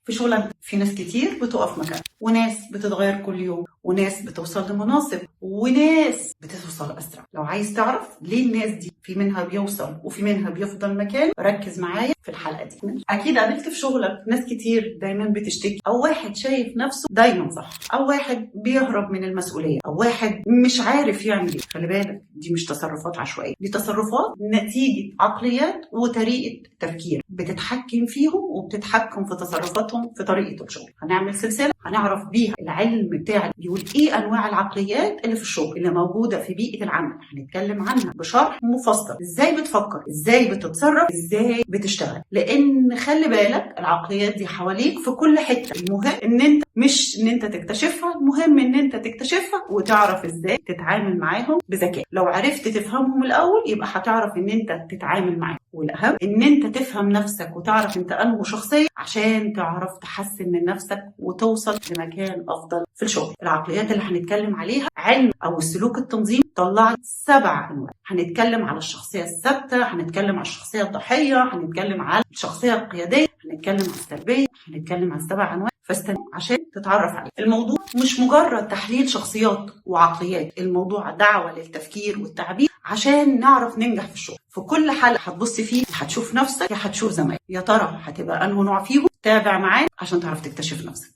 في شغلك في ناس كتير بتقف مكان، وناس بتتغير كل يوم، وناس بتوصل لمناصب، وناس بتوصل أسرع. لو عايز تعرف ليه الناس دي في منها بيوصل وفي منها بيفضل مكان، ركز معايا في الحلقة دي. أكيد قابلت في شغلك ناس كتير دايما بتشتكي، أو واحد شايف نفسه دايما صح، أو واحد بيهرب من المسؤولية، أو واحد مش عارف يعمل ايه. خلي بالك، دي مش تصرفات عشوائية، دي تصرفات نتيجة عقليات وطريقة تفكير بتتحكم فيهم وبتتحكم في تصرفاتهم في طريقة الشغل. هنعمل سلسلة هنعرف بيها العلم بتاع بيقول ايه انواع العقليات اللي في الشغل اللي موجودة في بيئة العمل. هنتكلم عنها بشرح مفصل، ازاي بتفكر، ازاي بتتصرف، ازاي بتشتغل. لان خلي بالك العقليات دي حواليك في كل حتة. المهم ان انت مش ان انت تكتشفها، المهم ان انت تكتشفها وتعرف ازاي تتعامل معاهم بذكاء. لو عرفت تفهمهم الاول يبقى هتعرف ان انت تتعامل معاهم، والاهم ان انت تفهم نفسك وتعرف انت انه شخصية عشان تعرف تحسن من نفسك وتوصل لمكان افضل في الشغل. العقليات اللي هنتكلم عليها علم او السلوك التنظيمي طلعت 7 انواع. هنتكلم على الشخصية الثابتة، هنتكلم على الشخصية الضحية، هنتكلم على الشخصية القيادية، هنتكلم على السلبية، هنتكلم على 7 انواع. فاستنى عشان تتعرف عليه. الموضوع مش مجرد تحليل شخصيات وعقليات، الموضوع دعوة للتفكير والتعبير عشان نعرف ننجح في الشغل. في كل حلقة هتبص فيه هتشوف نفسك يا هتشوف زمايلك، يا ترى هتبقى انه نوع فيهم؟ تابع معاك عشان تعرف تكتشف نفسك.